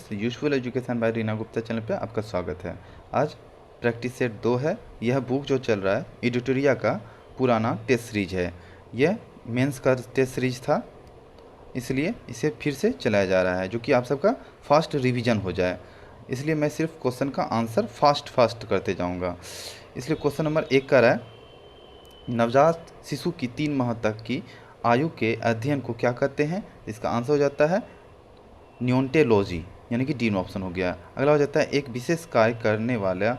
Friends, useful education by Reena Gupta channel पे आपका स्वागत है। आज प्रैक्टिस सेट 2 है। यह बुक जो चल रहा है एडिटोरिया का पुराना टेस्ट सीरीज है। यह मेंस का टेस्ट सीरीज था, इसलिए इसे फिर से चलाया जा रहा है जो कि आप सबका फास्ट रिवीजन हो जाए। इसलिए मैं सिर्फ क्वेश्चन का आंसर फास्ट करते जाऊँगा। इसलिए क्वेश्चन नंबर 1 का रहा है, नवजात शिशु की 3 माह तक की आयु के अध्ययन को क्या कहते हैं। इसका आंसर हो जाता है न्योन्टेलॉजी, यानी कि डी ऑप्शन हो गया। अगला हो जाता है, एक विशेष कार्य करने वाला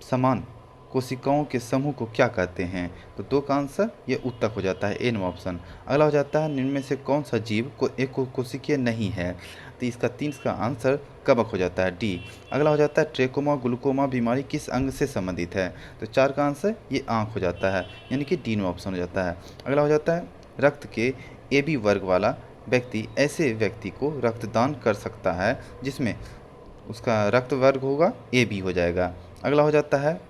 समान कोशिकाओं के समूह को क्या कहते हैं। तो 2 का आंसर ये उत्तक हो जाता है, ए ऑप्शन। अगला हो जाता है, निम्न में से कौन सा जीव को एक कोशिकीय नहीं है। तो इसका 3 का आंसर कवक हो जाता है, डी। अगला हो जाता है, ट्रेकोमा ग्लूकोमा बीमारी किस अंग से संबंधित है। तो 4 का आंसर ये आँख हो जाता है, यानी कि डी ऑप्शन हो जाता है। अगला हो जाता है, रक्त के ए बी वर्ग वाला व्यक्ति ऐसे व्यक्ति को रक्तदान कर सकता है जिसमें उसका रक्त वर्ग होगा ए बी हो जाएगा। अगला हो जाता है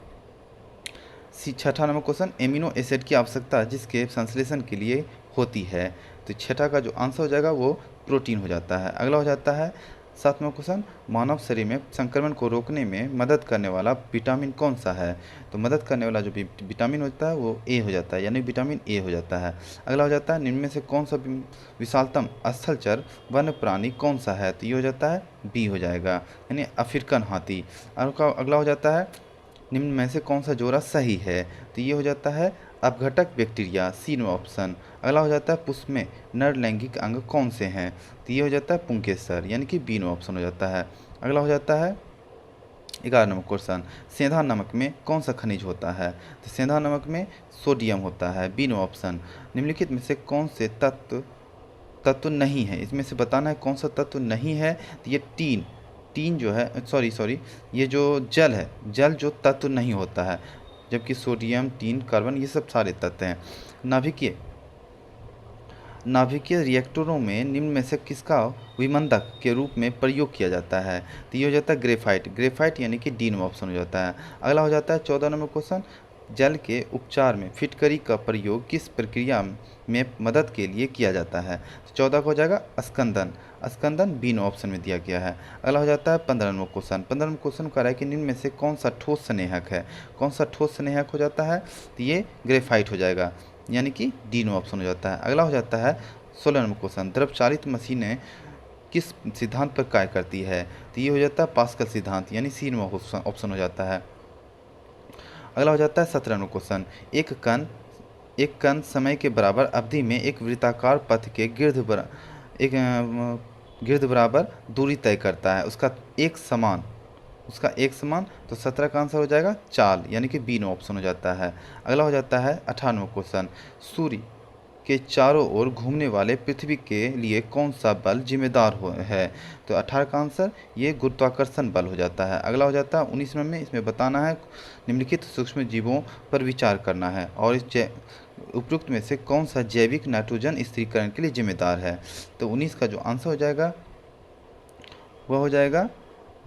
6ठा नंबर क्वेश्चन, एमिनो एसिड की आवश्यकता जिसके संश्लेषण के लिए होती है। तो 6ठा का जो आंसर हो जाएगा वो प्रोटीन हो जाता है। अगला हो जाता है 7वां क्वेश्चन, मानव शरीर में संक्रमण को रोकने में मदद करने वाला विटामिन कौन सा है। तो मदद करने वाला जो विटामिन होता है वो ए हो जाता है, यानी विटामिन ए हो जाता है। अगला हो जाता है, निम्न में से कौन सा विशालतम स्थलचर वन्य प्राणी कौन सा है। तो ये हो जाता है बी हो जाएगा, यानी अफ्रीकन हाथी। अगला हो जाता है, निम्न में से कौन सा जोड़ा सही है। तो ये हो जाता है अपघटक बैक्टीरिया, सी ऑप्शन। अगला हो जाता है, पुष्प में नर लैंगिक अंग कौन से हैं। तो ये हो जाता है पुंकेसर, यानी कि बी ऑप्शन हो जाता है। अगला हो जाता है 11 नंबर क्वेश्चन, सेंधा नमक में कौन सा खनिज होता है। तो सेंधा नमक में सोडियम होता है, बी ऑप्शन। निम्नलिखित में से कौन से तत्व नहीं है, इसमें से बताना है कौन सा तत्व नहीं है। तो ये टीन जो है, सॉरी ये जो जल है, जल जो तत्व नहीं होता है, जबकि सोडियम, टीन, कार्बन ये सब सारे तत्व हैं। नाभिकीय रिएक्टरों में निम्न में से किसका विमंदक के रूप में प्रयोग किया जाता है। तो ये हो जाता है ग्रेफाइट, यानी कि डी ऑप्शन हो जाता है। अगला हो जाता है 14 नंबर क्वेश्चन, जल के उपचार में फिटकरी का प्रयोग किस प्रक्रिया में मदद के लिए किया जाता है। तो 14 का हो जाएगा स्कंदन बी ऑप्शन में दिया गया है। अगला हो जाता है 15 नंबर क्वेश्चन कह रहा है कि निम्न में से कौन सा ठोस स्नेहक है। कौन सा ठोस स्नेहक हो जाता है। तो ये ग्रेफाइट हो जाएगा, यानी कि डी ऑप्शन हो जाता है। अगला हो जाता है 16 नंबर क्वेश्चन, द्रव चालित मशीनें किस सिद्धांत पर कार्य करती है। तो ये हो जाता है पास्कल सिद्धांत, यानी सी ऑप्शन हो जाता है। अगला हो जाता है 17 नंबर क्वेश्चन, एक कण समय के बराबर अवधि में एक वृत्ताकार पथ के गिर्द बराबर दूरी तय करता है, उसका एक समान। तो 17 का आंसर हो जाएगा चाल, यानी कि बी ऑप्शन हो जाता है। अगला हो जाता है 98वां क्वेश्चन, सूर्य के चारों ओर घूमने वाले पृथ्वी के लिए कौन सा बल जिम्मेदार है। तो 18 का आंसर ये गुरुत्वाकर्षण बल हो जाता है। अगला हो जाता है 19 नंबर में, इसमें बताना है निम्नलिखित सूक्ष्म जीवों पर विचार करना है और इस उपयुक्त में से कौन सा जैविक नाइट्रोजन स्थिरीकरण के लिए जिम्मेदार है। तो 19 का जो आंसर हो जाएगा वह हो जाएगा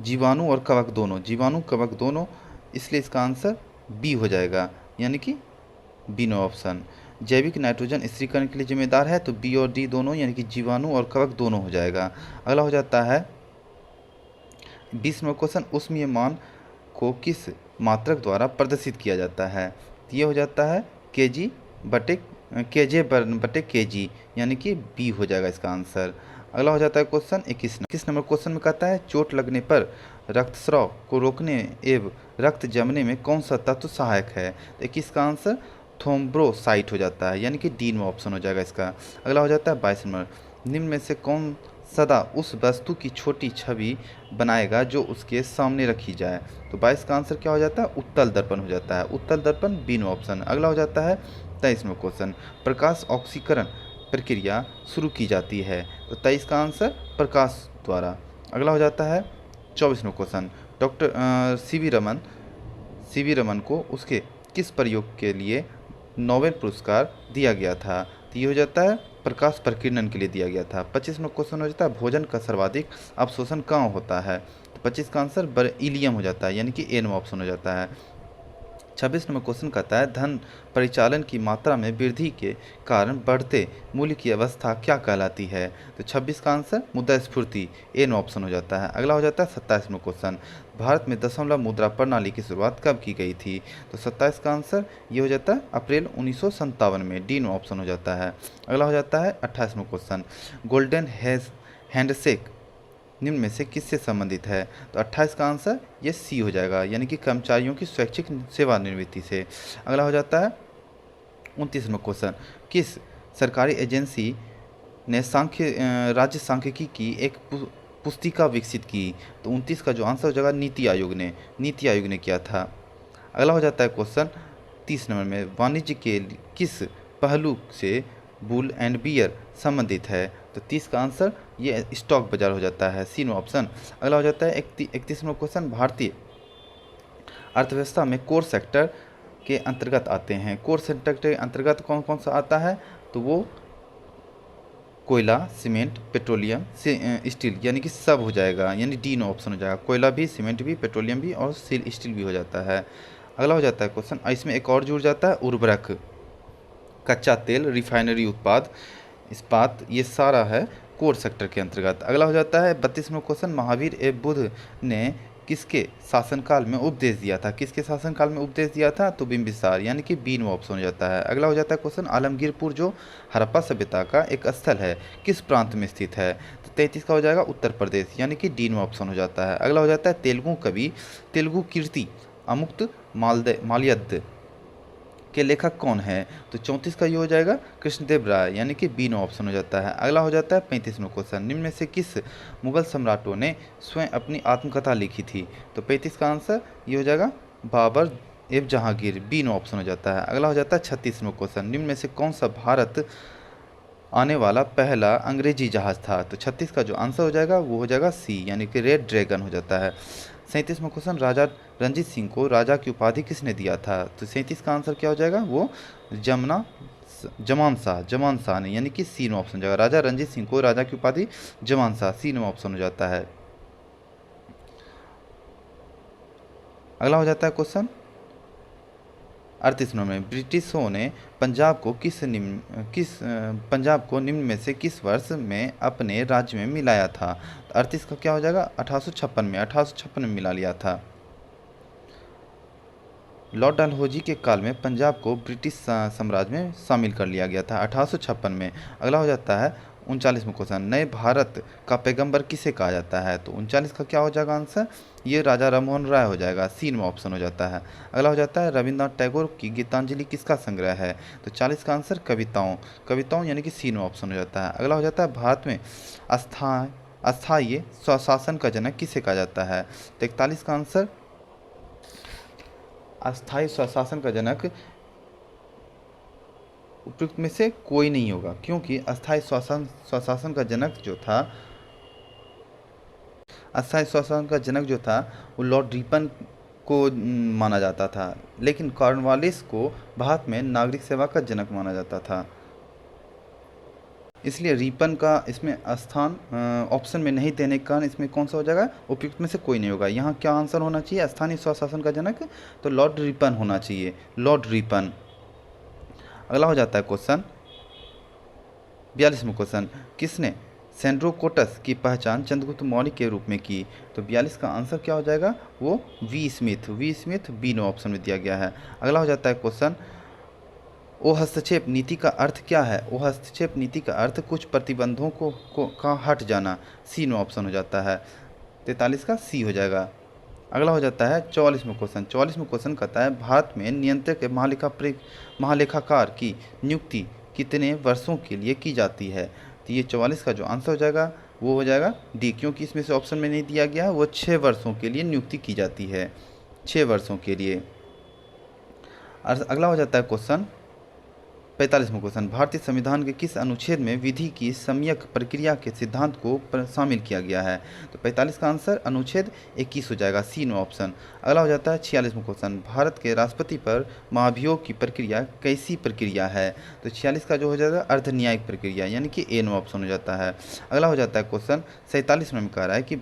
जीवाणु और कवक दोनों, इसलिए इसका आंसर बी हो जाएगा, यानी कि बी ऑप्शन। जैविक नाइट्रोजन स्थिरीकरण के लिए जिम्मेदार है, तो बी और डी दोनों, यानी कि जीवाणु और कवक दोनों हो जाएगा। अगला हो जाता है 20 नंबर क्वेश्चन, ऊष्मीय मान को किस मात्रक द्वारा प्रदर्शित किया जाता है। तो ये हो जाता है केजे बटे केजी, यानी कि बी हो जाएगा इसका आंसर। अगला हो जाता है क्वेश्चन 21 नंबर क्वेश्चन में कहता है, चोट लगने पर रक्तस्राव को रोकने एवं रक्त जमने में कौन सा तत्व सहायक है। तो 21 का आंसर थ्रोम्बोसाइट हो जाता है, यानी कि डी ऑप्शन हो जाएगा इसका। अगला हो जाता है 22 नंबर, निम्न में से कौन सदा उस वस्तु की छोटी छवि बनाएगा जो उसके सामने रखी जाए। तो 22 का आंसर क्या हो जाता है, उत्तल दर्पण हो जाता है, उत्तल दर्पण बी ऑप्शन। अगला हो जाता है 23 नंबर क्वेश्चन, प्रकाश ऑक्सीकरण प्रक्रिया शुरू की जाती है। तो 23 का आंसर प्रकाश द्वारा। अगला हो जाता है 24 number question, doctor C V Raman को उसके किस प्रयोग के लिए नोबेल पुरस्कार दिया गया था। तो ये हो जाता है प्रकाश प्रकीर्णन के लिए दिया गया था। 25 में क्वेश्चन हो जाता है, भोजन का सर्वाधिक अवशोषण कहाँ होता है। तो 25 का आंसर बर्लियम हो जाता है, यानी कि एन ऑप्शन हो जाता है। 26 नंबर क्वेश्चन कहता है धन परिचालन की मात्रा में वृद्धि के कारण बढ़ते मूल्य की अवस्था क्या कहलाती है। तो 26 का आंसर मुद्रास्फीति एन ऑप्शन हो जाता है। अगला हो जाता है 27 नंबर क्वेश्चन, भारत में दशमलव मुद्रा प्रणाली की शुरुआत कब की गई थी। तो 27 का आंसर ये हो जाता है अप्रैल 1957 में, डी ऑप्शन हो जाता है। अगला हो जाता है 28 नंबर क्वेश्चन, गोल्डन हैंडशेक निम्न में से किससे संबंधित है। तो 28 का आंसर ये सी हो जाएगा, यानी कि कर्मचारियों की स्वैच्छिक सेवानिवृत्ति से। अगला हो जाता है 29 नंबर क्वेश्चन, किस सरकारी एजेंसी ने राज्य सांख्यिकी की एक पुस्तिका विकसित की। तो 29 का जो आंसर हो जाएगा नीति आयोग ने किया था। अगला हो जाता है क्वेश्चन 30 नंबर में, वाणिज्य के किस पहलू से बुल एंड बियर संबंधित है। तो 30 का आंसर ये स्टॉक बाजार हो जाता है, सी ऑप्शन। अगला हो जाता है 31 नंबर क्वेश्चन, भारतीय अर्थव्यवस्था में कोर सेक्टर के अंतर्गत आते हैं। कोर सेक्टर के अंतर्गत कौन कौन सा आता है। तो वो कोयला, सीमेंट, पेट्रोलियम, स्टील, यानी कि सब हो जाएगा, यानी डी ऑप्शन हो जाएगा। कोयला भी, सीमेंट भी, पेट्रोलियम भी और स्टील भी हो जाता है। अगला हो जाता है क्वेश्चन, इसमें एक और जुड़ जाता है उर्वरक, कच्चा तेल, रिफाइनरी उत्पाद, इस्पात, ये सारा है कोर सेक्टर के अंतर्गत। अगला हो जाता है 32 नंबर क्वेश्चन, महावीर एवं बुद्ध ने किसके शासनकाल में उपदेश दिया था। किसके शासनकाल में उपदेश दिया था। तो बिंबिसार, यानी कि बी ऑप्शन हो जाता है। अगला हो जाता है क्वेश्चन, आलमगीरपुर जो हड़प्पा सभ्यता का एक स्थल है किस प्रांत में स्थित है। तो 33 का हो जाएगा उत्तर प्रदेश, यानी कि डी ऑप्शन हो जाता है। अगला हो जाता है तेलुगु कवि तेलुगु कीर्ति अमुक्त माल्यद के लेखक कौन है। तो 34 का ये हो जाएगा कृष्णदेव राय, यानी कि बी ऑप्शन हो जाता है। अगला हो जाता है 35 क्वेश्चन, निम्न में से किस मुगल सम्राटों ने स्वयं अपनी आत्मकथा लिखी थी। तो 35 का आंसर ये हो जाएगा बाबर एवं जहांगीर, बी ऑप्शन हो जाता है। अगला हो जाता है 36 क्वेश्चन, निम्न में से कौन सा भारत आने वाला पहला अंग्रेजी जहाज था। तो 36 का जो आंसर हो जाएगा वो हो जाएगा सी, यानी कि रेड ड्रैगन हो जाता है। 37 क्वेश्चन, राजा रंजीत सिंह को राजा की उपाधि किसने दिया था। तो 37 का आंसर क्या हो जाएगा, वो जमान शाह ने, यानी कि सी ऑप्शन हो जाएगा। राजा रंजीत सिंह को राजा की उपाधि जमान शाह, सी ऑप्शन हो जाता है। अगला हो जाता है क्वेश्चन 38 में, ब्रिटिशों ने पंजाब को निम्न में से किस वर्ष में अपने राज्य में मिलाया था। 38 का क्या हो जाएगा 1856 में मिला लिया था। लॉर्ड डलहौजी के काल में पंजाब को ब्रिटिश साम्राज्य में शामिल कर लिया गया था 1856 में। अगला हो जाता है 39 क्वेश्चन, नए भारत का पैगंबर किसे कहा जाता है। तो 39 का क्या हो जाएगा आंसर, ये राजा राममोहन राय हो जाएगा, सी ऑप्शन हो जाता है। अगला हो जाता है रविन्द्रनाथ टैगोर की गीतांजलि किसका संग्रह है। तो 40 का आंसर कविताओं यानी कि सी ऑप्शन हो जाता है। अगला हो जाता है भारत में अस्थायी स्वशासन का जनक किसे कहा जाता है। तो 41 का आंसर अस्थायी स्वशासन का जनक उपयुक्त में से कोई नहीं होगा, क्योंकि अस्थायी स्वशासन का जनक जो था वो लॉर्ड रिपन को माना जाता था, लेकिन कॉर्नवालिस को भारत में नागरिक सेवा का जनक माना जाता था। इसलिए रिपन का इसमें स्थान ऑप्शन में नहीं देने के कारण इसमें कौन सा हो जाएगा, उपयुक्त में से कोई नहीं होगा। यहाँ क्या आंसर होना चाहिए, स्थानीय स्वशासन का जनक, तो लॉर्ड रिपन होना चाहिए, लॉर्ड रिपन। अगला हो जाता है क्वेश्चन 42 क्वेश्चन, किसने सेंड्रोकोटस की पहचान चंद्रगुप्त मौर्य के रूप में की। तो 42 का आंसर क्या हो जाएगा, वो वी स्मिथ बी ऑप्शन में दिया गया है। अगला हो जाता है क्वेश्चन, ओ हस्तक्षेप नीति का अर्थ क्या है। ओ हस्तक्षेप नीति का अर्थ कुछ प्रतिबंधों का हट जाना, सी ऑप्शन हो जाता है। 43 का सी हो जाएगा। अगला हो जाता है 44 क्वेश्चन कहता है भारत में नियंत्रक महालेखाकार की नियुक्ति कितने वर्षों के लिए की जाती है। तो ये 44 का जो आंसर हो जाएगा वो हो जाएगा डी, क्योंकि इसमें से ऑप्शन में नहीं दिया गया, वो 6 वर्षों के लिए नियुक्ति की जाती है, 6 वर्षों के लिए। अगला हो जाता है क्वेश्चन 45 क्वेश्चन, भारतीय संविधान के किस अनुच्छेद में विधि की सम्यक प्रक्रिया के सिद्धांत को शामिल किया गया है। तो 45 का आंसर अनुच्छेद 21 हो जाएगा, सी ऑप्शन। अगला हो जाता है 46 क्वेश्चन, भारत के राष्ट्रपति पर महाभियोग की प्रक्रिया कैसी प्रक्रिया है। तो 46 का जो हो जाएगा अर्ध न्यायिक प्रक्रिया, यानी कि ए ऑप्शन हो जाता है। अगला हो जाता है क्वेश्चन 47 में कह रहा है कि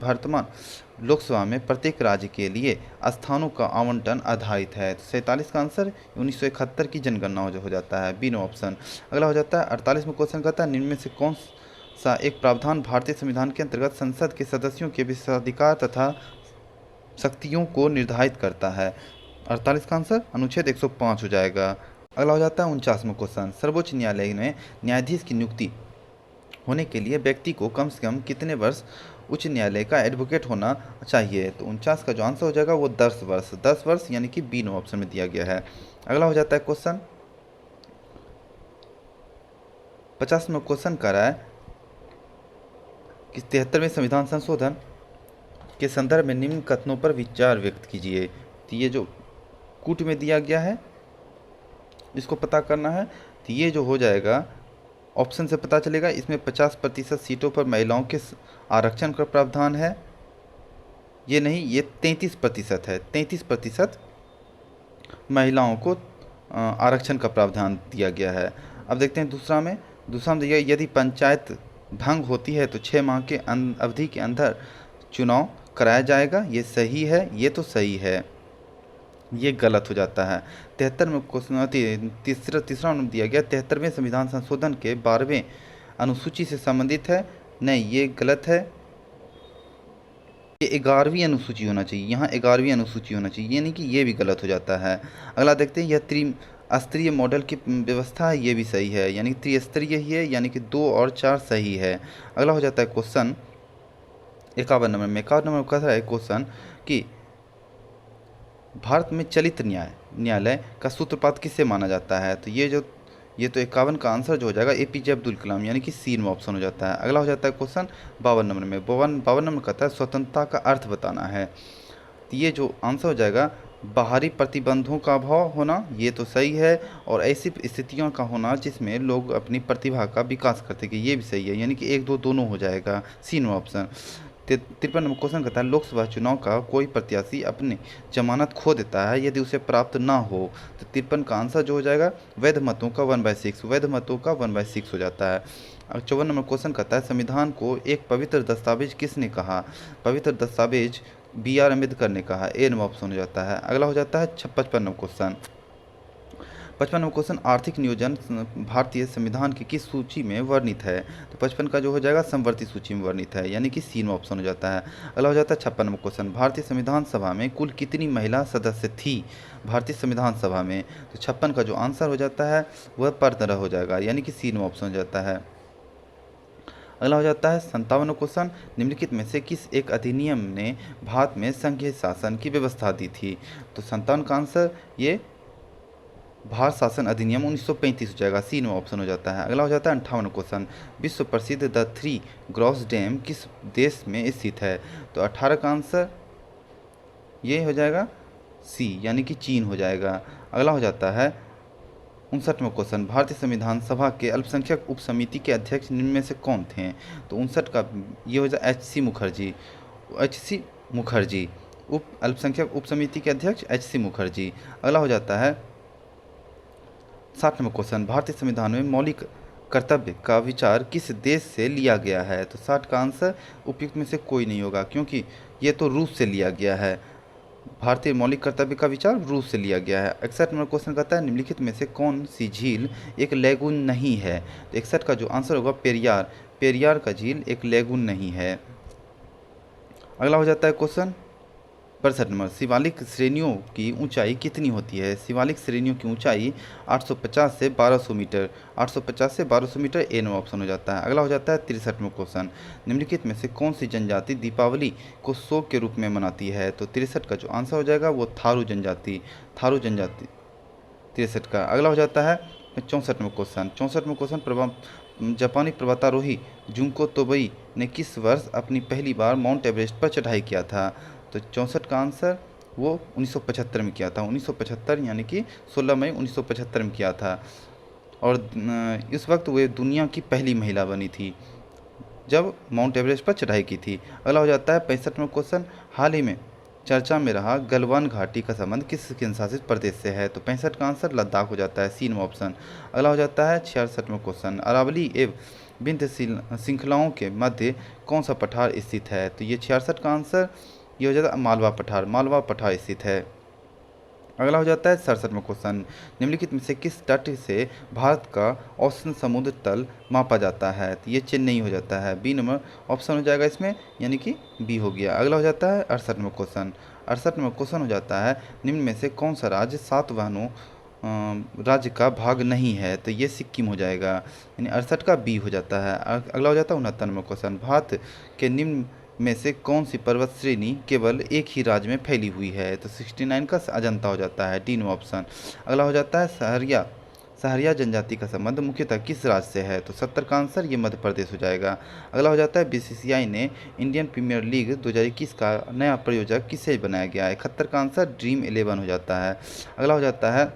लोकसभा में प्रत्येक राज्य के लिए स्थानों का आवंटन आधारित है। तो 47 का आंसर 1971 की जनगणना हो जाता है, बी नो ऑप्शन। अगला हो जाता है 48 में क्वेश्चन कहता है निम्न में से कौन सा एक प्रावधान भारतीय संविधान के अंतर्गत संसद के सदस्यों के विशेषाधिकार तथा शक्तियों को निर्धारित करता है। 48 का आंसर अनुच्छेद 105 हो जाएगा। अगला हो जाता है 49वां क्वेश्चन, सर्वोच्च न्यायालय में न्यायाधीश की नियुक्ति होने के लिए व्यक्ति को कम से कम कितने वर्ष उच्च न्यायालय का एडवोकेट होना चाहिए। तो 49 का जो आंसर हो जाएगा वो 10 वर्ष, 10 वर्ष यानी कि बी नो ऑप्शन में दिया गया है। अगला हो जाता है क्वेश्चन 50 में क्वेश्चन कर रहा है कि 73वें संविधान संशोधन के संदर्भ में निम्न कथनों पर विचार व्यक्त कीजिए। तो ये जो कूट में दिया गया है इसको पता करना है। तो ये जो हो जाएगा ऑप्शन से पता चलेगा, इसमें 50% सीटों पर महिलाओं के आरक्षण का प्रावधान है। ये नहीं, ये 33% है, 33% महिलाओं को आरक्षण का प्रावधान दिया गया है। अब देखते हैं दूसरा में दिया यदि पंचायत भंग होती है तो 6 माह के अवधि के अंदर चुनाव कराया जाएगा। ये सही है, ये तो सही है, ये गलत हो जाता है। 73 में क्वेश्चन तीसरा नंबर दिया गया 73वें संविधान संशोधन के 12वें अनुसूची से संबंधित है। नहीं, ये गलत है, ये 11वीं अनुसूची होना चाहिए, यहाँ 11वीं अनुसूची होना चाहिए, यानी कि ये भी गलत हो जाता है। अगला देखते हैं यह त्रिस्तरीय मॉडल की व्यवस्था है, ये भी सही है, यानी त्रिस्तरीय ही है, यानी कि 2 और 4 सही है। अगला हो जाता है क्वेश्चन 51 नंबर में। 51 नंबर का है क्वेश्चन कि भारत में चलित न्यायालय का सूत्रपात किसे माना जाता है। तो ये तो 51 का आंसर जो हो जाएगा APJ अब्दुल कलाम, यानी कि सी में ऑप्शन हो जाता है। अगला हो जाता है क्वेश्चन 52 नंबर में। 52 नंबर कहता है स्वतंत्रता का अर्थ बताना है। तो ये जो आंसर हो जाएगा बाहरी प्रतिबंधों का अभाव होना, ये तो सही है, और ऐसी स्थितियों का होना जिसमें लोग अपनी प्रतिभा का विकास करते हैं, ये भी सही है, यानी कि 1 2 दोनों हो जाएगा, सी में ऑप्शन। 53 नंबर क्वेश्चन कहता है लोकसभा चुनाव का कोई प्रत्याशी अपनी जमानत खो देता है यदि उसे प्राप्त ना हो। तो 53 का आंसर जो हो जाएगा वैध मतों का 1/6, वैध मतों का 1/6 हो जाता है। अब 54 नंबर क्वेश्चन कहता है संविधान को एक पवित्र दस्तावेज किसने कहा। पवित्र दस्तावेज BR अम्बेडकर ने कहा, ए नंबर ऑप्शन हो जाता है। अगला हो जाता है 55 नंबर क्वेश्चन। 55 नंबर क्वेश्चन आर्थिक नियोजन भारतीय संविधान की किस सूची में वर्णित है। तो 55 का जो हो जाएगा समवर्ती सूची में वर्णित है, यानी कि सी में ऑप्शन हो जाता है। अगला हो जाता है 56 नंबर क्वेश्चन भारतीय संविधान सभा में कुल कितनी महिला सदस्य थी भारतीय संविधान सभा में। तो 56 का जो आंसर हो जाता है वह पर तरह हो जाएगा, यानी कि सी में ऑप्शन हो जाता है। अगला हो जाता है 57 क्वेश्चन निम्नलिखित में से किस एक अधिनियम ने भारत में संघीय शासन की व्यवस्था दी थी। तो 57 का आंसर ये भारत शासन अधिनियम 1935 हो जाएगा, सी में ऑप्शन हो जाता है। अगला हो जाता है 58 क्वेश्चन विश्व प्रसिद्ध द थ्री ग्रॉस डैम किस देश में स्थित है। तो 18 का आंसर ये हो जाएगा सी, यानी कि चीन हो जाएगा। अगला हो जाता है 59वां क्वेश्चन भारतीय संविधान सभा के अल्पसंख्यक उप समिति के अध्यक्ष निम्न में से कौन थे। तो 59 का ये हो जाए HC मुखर्जी उप अल्पसंख्यक उप समिति के अध्यक्ष HC मुखर्जी। अगला हो जाता है 60 नंबर क्वेश्चन भारतीय संविधान में मौलिक कर्तव्य का विचार किस देश से लिया गया है। तो 60 का आंसर उपयुक्त में से कोई नहीं होगा, क्योंकि ये तो रूस से लिया गया है। भारतीय मौलिक कर्तव्य का विचार रूस से लिया गया है। 61 नंबर क्वेश्चन कहता है निम्नलिखित में से कौन सी झील एक लेगून नहीं है। तो 61 का जो आंसर होगा पेरियार का झील एक लेगून नहीं है। अगला हो जाता है क्वेश्चन 62 नंबर शिवालिक श्रेणियों की ऊंचाई कितनी होती है। शिवालिक श्रेणियों की ऊंचाई 850 से 1200 मीटर, 850 से 1200 मीटर, ए नंबर ऑप्शन हो जाता है। अगला हो जाता है 63 में क्वेश्चन निम्नलिखित में से कौन सी जनजाति दीपावली को शोक के रूप में मनाती है। तो 63 का जो आंसर हो जाएगा वो थारू जनजाति 63 का। अगला हो जाता है 64 में क्वेश्चन। 64 में क्वेश्चन जापानी पर्वतारोही जुंको तोबई ने किस वर्ष अपनी पहली बार माउंट एवरेस्ट पर चढ़ाई किया था। तो 64 का आंसर वो 1975 में किया था, 1975 यानी कि 16 मई 1975 में किया था, और इस वक्त वे दुनिया की पहली महिला बनी थी जब माउंट एवरेस्ट पर चढ़ाई की थी। अगला हो जाता है 65 में क्वेश्चन हाल ही में चर्चा में रहा गलवान घाटी का संबंध किस केंद्र शासित प्रदेश से है। तो 65 का आंसर लद्दाख हो जाता है, सी में ऑप्शन। अगला हो जाता है 66 में क्वेश्चन अरावली एवं विंध्य श्रृंखलाओं के मध्य कौन सा पठार स्थित है। तो ये 66 का आंसर ये हो जाता है मालवा पठार, मालवा पठार स्थित है। अगला हो जाता है 67वां क्वेश्चन, निम्नलिखित में से किस तट से भारत का औसतन समुद्र तल मापा जाता है? तो ये चेन्नई हो जाता है, बी नंबर ऑप्शन हो जाएगा इसमें, यानी कि बी हो गया। अगला हो जाता है 68वां क्वेश्चन, 68वां क्वेश्चन हो जाता है निम्न में से कौन सा राज्य सातवाहनों राज्य का भाग नहीं है? तो ये सिक्किम हो जाएगा, यानी 68 का बी हो जाता है। अगला हो जाता है 69वां क्वेश्चन, भारत के निम्न में से कौन सी पर्वत श्रेणी केवल एक ही राज्य में फैली हुई है? तो 69 का अजंता हो जाता है, डी ऑप्शन। अगला हो जाता है सहरिया जनजाति का संबंध मुख्यतः किस राज्य से है? तो 70 का आंसर ये मध्य प्रदेश हो जाएगा। अगला हो जाता है बीसीसीआई ने इंडियन प्रीमियर लीग 2021 का नया प्रायोजक किसे बनाया गया है? 71 का आंसर ड्रीम 11 हो जाता है। अगला हो जाता है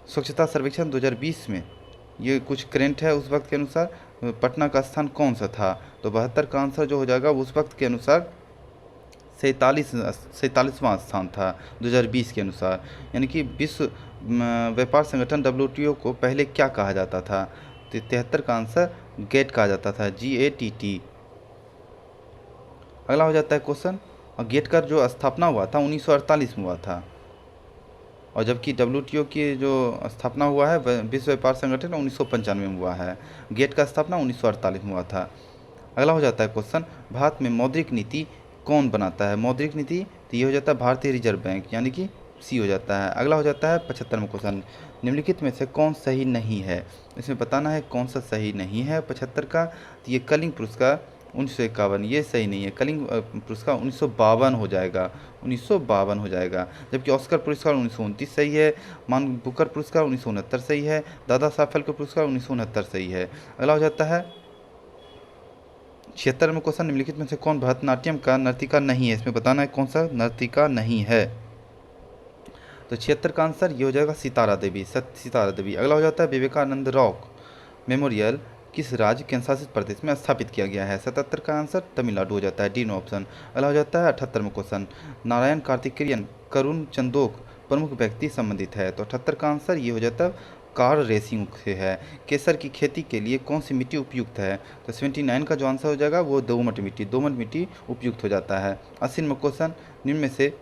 स्वच्छता सर्वेक्षण 2020 में ये कुछ करेंट है उस वक्त के अनुसार, पटना का स्थान कौन सा था? तो 72 का आंसर जो हो जाएगा उस वक्त के अनुसार 47वां स्थान था 2020 के अनुसार, यानी कि विश्व व्यापार संगठन WTO को पहले क्या कहा जाता था? तो 73 का आंसर गेट कहा जाता था, GATT। अगला हो जाता है क्वेश्चन, गेट का जो स्थापना हुआ था 1948 में हुआ था, और जबकि WTO की जो स्थापना हुआ है विश्व व्यापार संगठन 1995 में हुआ है। गेट का स्थापना 1948 में हुआ था। अगला हो जाता है क्वेश्चन, भारत में मौद्रिक नीति कौन बनाता है? मौद्रिक नीति तो ये हो जाता है भारतीय रिजर्व बैंक, यानी कि सी हो जाता है। अगला हो जाता है 75वां क्वेश्चन, निम्नलिखित में से कौन सही नहीं है? इसमें बताना है कौन सा सही नहीं है 75 का। तो ये कलिंग पुरस्कार 1951, ये सही नहीं है, कलिंग पुरस्कार 1952 हो जाएगा, 1952 हो जाएगा। जबकि ऑस्कर पुरस्कार 1929 सही है, मान बुकर पुरस्कार 1969 सही है, दादा साहब फाल्के पुरस्कार 1969 सही है। अगला हो जाता है 76 में क्वेश्चन, निम्नलिखित में से कौन भरतनाट्यम का नर्तिका नहीं है? इसमें बताना है कौन सा नर्तिका नहीं है। तो 76 का आंसर ये हो जाएगा सितारा देवी, सितारा देवी। अगला हो जाता है विवेकानंद रॉक मेमोरियल किस राज्य केंद्र शासित प्रदेश में स्थापित किया गया है? 77 का आंसर तमिलनाडु हो जाता है, डी ऑप्शन। अगला हो जाता है 78 में क्वेश्चन, नारायण कार्तिकेयन करुण चंदोक प्रमुख व्यक्ति संबंधित है? तो 78 का आंसर ये हो जाता है कार रेसिंग से है। केसर की खेती के लिए कौन सी मिट्टी उपयुक्त है? तो 79 का जो आंसर हो जाएगा वो दोमट मिट्टी उपयुक्त हो जाता है। 80 में क्वेश्चन, निम्न में से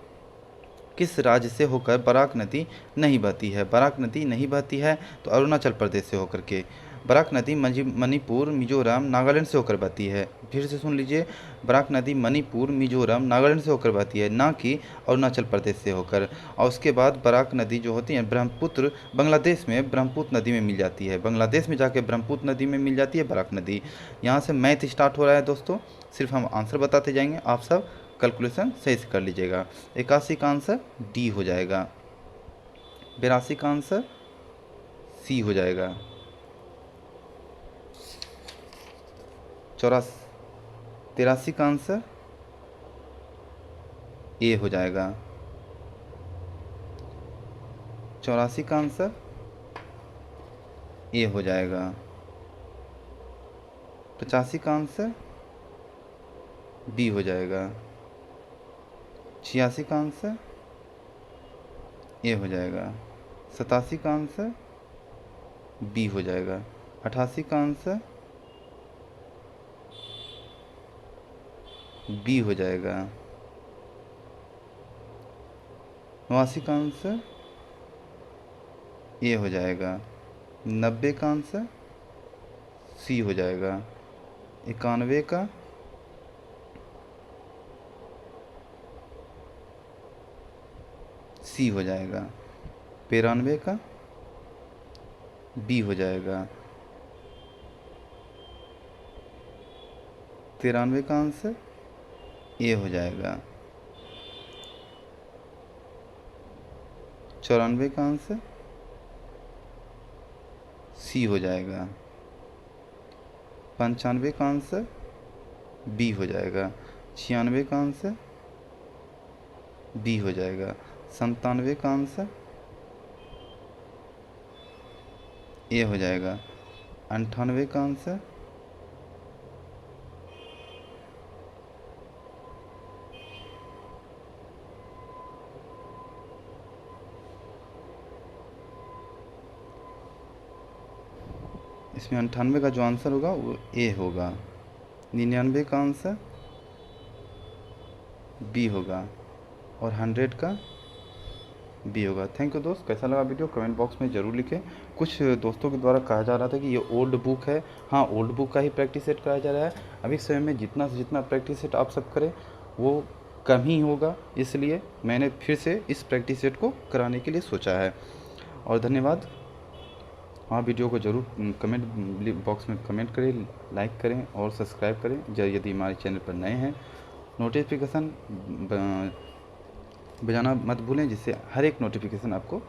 किस राज्य से होकर बराक नदी नहीं बहती है? बराक नदी नहीं बहती है तो अरुणाचल प्रदेश से होकर के। बराक नदी मणिपुर मिजोरम नागालैंड से होकर बहती है। फिर से सुन लीजिए, बराक नदी मणिपुर मिजोरम नागालैंड से होकर बहती है, ना कि अरुणाचल प्रदेश से होकर। और उसके बाद बराक नदी जो होती है ब्रह्मपुत्र, बांग्लादेश में ब्रह्मपुत्र नदी में मिल जाती है, बांग्लादेश में जाके ब्रह्मपुत्र नदी में मिल जाती है बराक नदी। यहाँ से मैथ स्टार्ट हो रहा है दोस्तों, सिर्फ हम आंसर बताते जाएंगे, आप सब कैलकुलेशन सही से कर लीजिएगा। 81 का आंसर डी हो जाएगा, 82 का आंसर सी हो जाएगा, 83 का आंसर ए हो जाएगा, 84 का आंसर ए हो जाएगा, 85 का आंसर बी हो जाएगा, 86 का आंसर ए हो जाएगा, 87 का आंसर बी हो जाएगा, 88 का आंसर बी हो जाएगा, 89 का आंसर ए हो जाएगा, 90 का आंसर सी हो जाएगा, 91 का सी हो जाएगा, 93 का बी हो जाएगा, 93 का आंसर ए हो जाएगा, 94 का आंसर सी हो जाएगा, 95 का आंसर बी हो जाएगा, 96 का आंसर बी हो जाएगा, 97 का आंसर ए हो जाएगा, 98 का आंसर इसमें 98 का जो आंसर होगा वो ए होगा, 99 का आंसर बी होगा और 100 का बी होगा। थैंक यू दोस्त, कैसा लगा वीडियो कमेंट बॉक्स में ज़रूर लिखें। कुछ दोस्तों के द्वारा कहा जा रहा था कि ये ओल्ड बुक है। हाँ, ओल्ड बुक का ही प्रैक्टिस सेट कराया जा रहा है। अभी समय में जितना से जितना प्रैक्टिस सेट आप सब करें वो कम ही होगा, इसलिए मैंने फिर से इस प्रैक्टिस सेट को कराने के लिए सोचा है। और धन्यवाद। हाँ, वीडियो को ज़रूर कमेंट बॉक्स में कमेंट करें, लाइक करें और सब्सक्राइब करें यदि हमारे चैनल पर नए हैं। नोटिफिकेशन बजाना मत भूलें, जिससे हर एक नोटिफिकेशन आपको